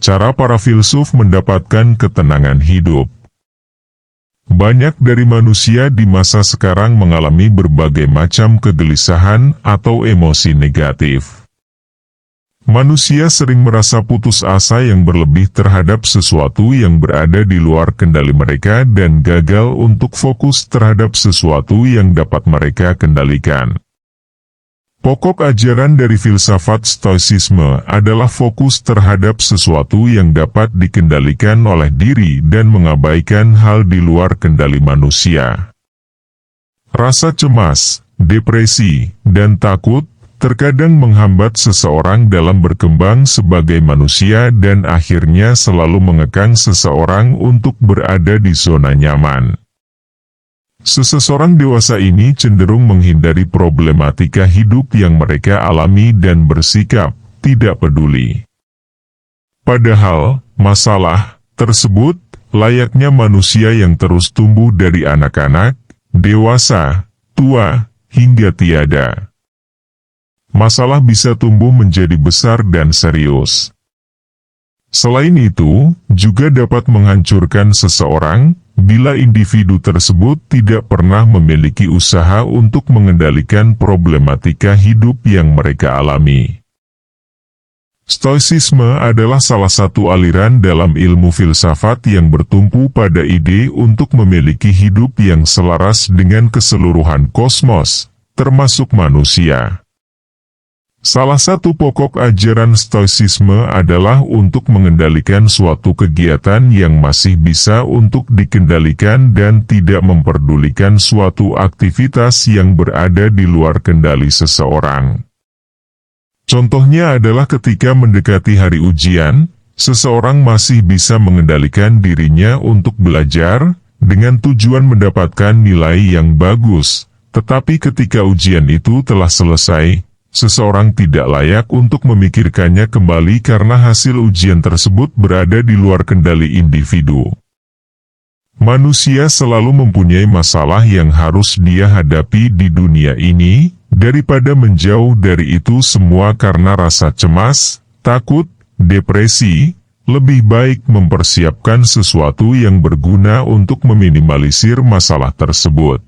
Cara para filsuf mendapatkan ketenangan hidup. Banyak dari manusia di masa sekarang mengalami berbagai macam kegelisahan atau emosi negatif. Manusia sering merasa putus asa yang berlebih terhadap sesuatu yang berada di luar kendali mereka dan gagal untuk fokus terhadap sesuatu yang dapat mereka kendalikan. Pokok ajaran dari filsafat Stoicisme adalah fokus terhadap sesuatu yang dapat dikendalikan oleh diri dan mengabaikan hal di luar kendali manusia. Rasa cemas, depresi, dan takut terkadang menghambat seseorang dalam berkembang sebagai manusia dan akhirnya selalu mengekang seseorang untuk berada di zona nyaman. Seseorang dewasa ini cenderung menghindari problematika hidup yang mereka alami dan bersikap tidak peduli. Padahal, masalah tersebut layaknya manusia yang terus tumbuh dari anak-anak, dewasa, tua, hingga tiada. Masalah bisa tumbuh menjadi besar dan serius. Selain itu, juga dapat menghancurkan seseorang bila individu tersebut tidak pernah memiliki usaha untuk mengendalikan problematika hidup yang mereka alami. Stoicisme adalah salah satu aliran dalam ilmu filsafat yang bertumpu pada ide untuk memiliki hidup yang selaras dengan keseluruhan kosmos, termasuk manusia. Salah satu pokok ajaran Stoicisme adalah untuk mengendalikan suatu kegiatan yang masih bisa untuk dikendalikan dan tidak memperdulikan suatu aktivitas yang berada di luar kendali seseorang. Contohnya adalah ketika mendekati hari ujian, seseorang masih bisa mengendalikan dirinya untuk belajar, dengan tujuan mendapatkan nilai yang bagus, tetapi ketika ujian itu telah selesai, seseorang tidak layak untuk memikirkannya kembali karena hasil ujian tersebut berada di luar kendali individu. Manusia selalu mempunyai masalah yang harus dia hadapi di dunia ini, daripada menjauh dari itu semua karena rasa cemas, takut, depresi, lebih baik mempersiapkan sesuatu yang berguna untuk meminimalisir masalah tersebut.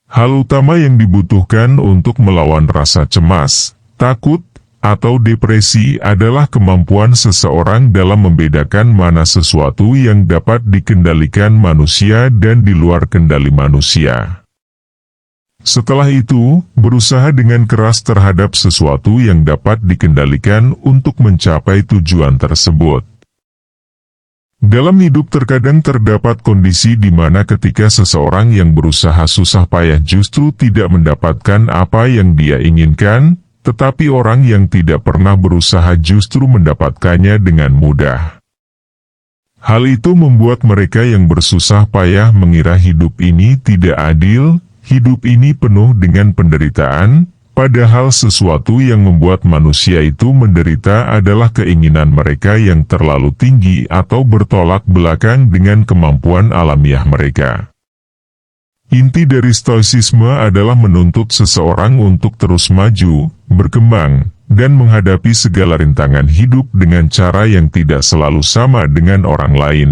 Hal utama yang dibutuhkan untuk melawan rasa cemas, takut, atau depresi adalah kemampuan seseorang dalam membedakan mana sesuatu yang dapat dikendalikan manusia dan di luar kendali manusia. Setelah itu, berusaha dengan keras terhadap sesuatu yang dapat dikendalikan untuk mencapai tujuan tersebut. Dalam hidup terkadang terdapat kondisi di mana ketika seseorang yang berusaha susah payah justru tidak mendapatkan apa yang dia inginkan, tetapi orang yang tidak pernah berusaha justru mendapatkannya dengan mudah. Hal itu membuat mereka yang bersusah payah mengira hidup ini tidak adil, hidup ini penuh dengan penderitaan, padahal sesuatu yang membuat manusia itu menderita adalah keinginan mereka yang terlalu tinggi atau bertolak belakang dengan kemampuan alamiah mereka. Inti dari Stoicisme adalah menuntut seseorang untuk terus maju, berkembang, dan menghadapi segala rintangan hidup dengan cara yang tidak selalu sama dengan orang lain.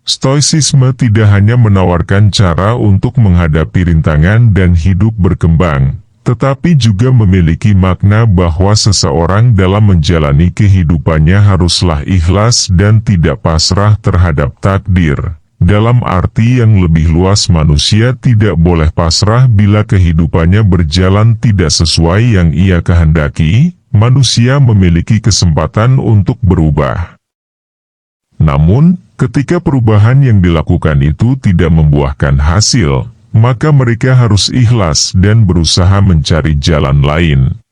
Stoicisme tidak hanya menawarkan cara untuk menghadapi rintangan dan hidup berkembang, tetapi juga memiliki makna bahwa seseorang dalam menjalani kehidupannya haruslah ikhlas dan tidak pasrah terhadap takdir. Dalam arti yang lebih luas, manusia tidak boleh pasrah bila kehidupannya berjalan tidak sesuai yang ia kehendaki. Manusia memiliki kesempatan untuk berubah. Namun, ketika perubahan yang dilakukan itu tidak membuahkan hasil, maka mereka harus ikhlas dan berusaha mencari jalan lain.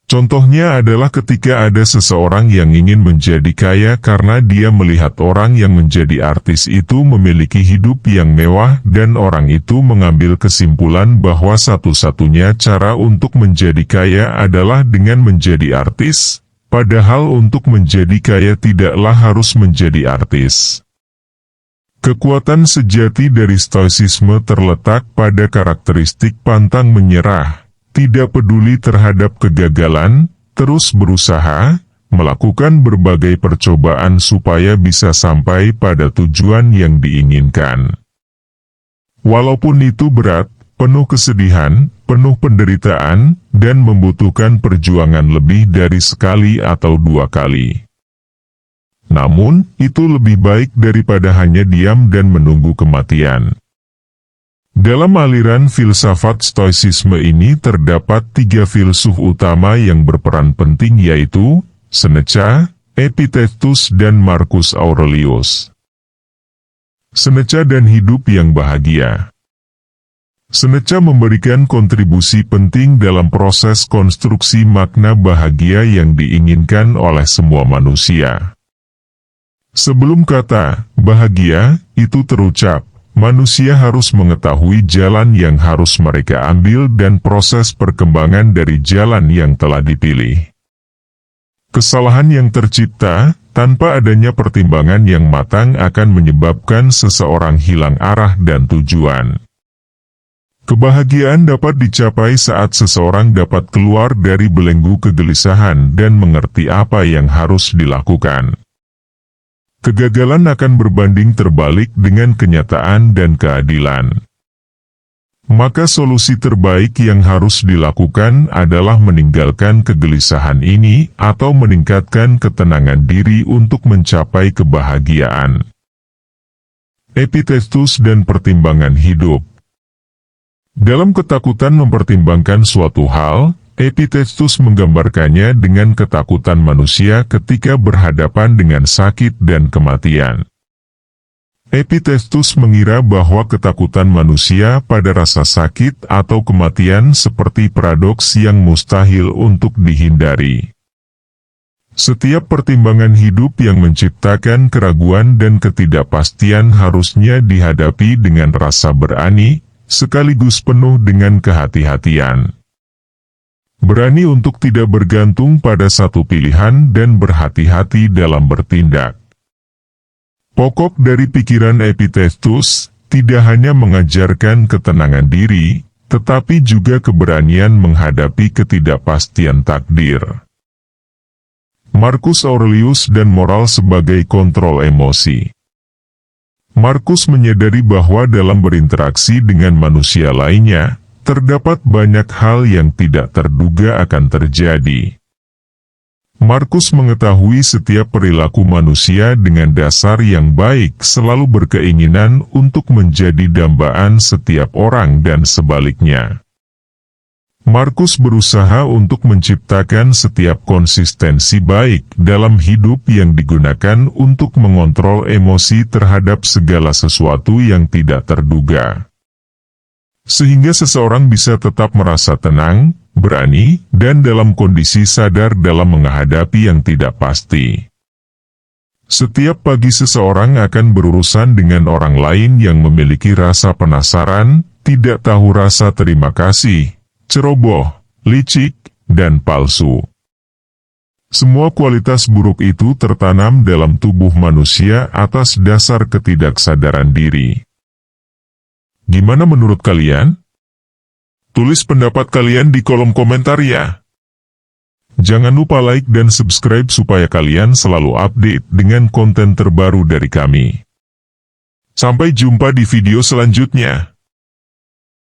Contohnya adalah ketika ada seseorang yang ingin menjadi kaya karena dia melihat orang yang menjadi artis itu memiliki hidup yang mewah dan orang itu mengambil kesimpulan bahwa satu-satunya cara untuk menjadi kaya adalah dengan menjadi artis, padahal untuk menjadi kaya tidaklah harus menjadi artis. Kekuatan sejati dari Stoicisme terletak pada karakteristik pantang menyerah, tidak peduli terhadap kegagalan, terus berusaha, melakukan berbagai percobaan supaya bisa sampai pada tujuan yang diinginkan. Walaupun itu berat, penuh kesedihan, penuh penderitaan, dan membutuhkan perjuangan lebih dari sekali atau dua kali. Namun, itu lebih baik daripada hanya diam dan menunggu kematian. Dalam aliran filsafat stoicisme ini terdapat 3 filsuf utama yang berperan penting, yaitu Seneca, Epictetus dan Marcus Aurelius. Seneca dan hidup yang bahagia. Seneca memberikan kontribusi penting dalam proses konstruksi makna bahagia yang diinginkan oleh semua manusia. Sebelum kata bahagia itu terucap, manusia harus mengetahui jalan yang harus mereka ambil dan proses perkembangan dari jalan yang telah dipilih. Kesalahan yang tercipta tanpa adanya pertimbangan yang matang akan menyebabkan seseorang hilang arah dan tujuan. Kebahagiaan dapat dicapai saat seseorang dapat keluar dari belenggu kegelisahan dan mengerti apa yang harus dilakukan. Kegagalan akan berbanding terbalik dengan kenyataan dan keadilan. Maka solusi terbaik yang harus dilakukan adalah meninggalkan kegelisahan ini atau meningkatkan ketenangan diri untuk mencapai kebahagiaan. Epictetus dan pertimbangan hidup. Dalam ketakutan mempertimbangkan suatu hal, Epictetus menggambarkannya dengan ketakutan manusia ketika berhadapan dengan sakit dan kematian. Epictetus mengira bahwa ketakutan manusia pada rasa sakit atau kematian seperti paradoks yang mustahil untuk dihindari. Setiap pertimbangan hidup yang menciptakan keraguan dan ketidakpastian harusnya dihadapi dengan rasa berani, sekaligus penuh dengan kehati-hatian. Berani untuk tidak bergantung pada satu pilihan dan berhati-hati dalam bertindak. Pokok dari pikiran Epictetus tidak hanya mengajarkan ketenangan diri, tetapi juga keberanian menghadapi ketidakpastian takdir. Marcus Aurelius dan moral sebagai kontrol emosi. Marcus menyadari bahwa dalam berinteraksi dengan manusia lainnya, terdapat banyak hal yang tidak terduga akan terjadi. Marcus mengetahui setiap perilaku manusia dengan dasar yang baik selalu berkeinginan untuk menjadi dambaan setiap orang dan sebaliknya. Marcus berusaha untuk menciptakan setiap konsistensi baik dalam hidup yang digunakan untuk mengontrol emosi terhadap segala sesuatu yang tidak terduga. Sehingga seseorang bisa tetap merasa tenang, berani, dan dalam kondisi sadar dalam menghadapi yang tidak pasti. Setiap pagi seseorang akan berurusan dengan orang lain yang memiliki rasa penasaran, tidak tahu rasa terima kasih, ceroboh, licik, dan palsu. Semua kualitas buruk itu tertanam dalam tubuh manusia atas dasar ketidaksadaran diri. Gimana menurut kalian? Tulis pendapat kalian di kolom komentar ya. Jangan lupa like dan subscribe supaya kalian selalu update dengan konten terbaru dari kami. Sampai jumpa di video selanjutnya.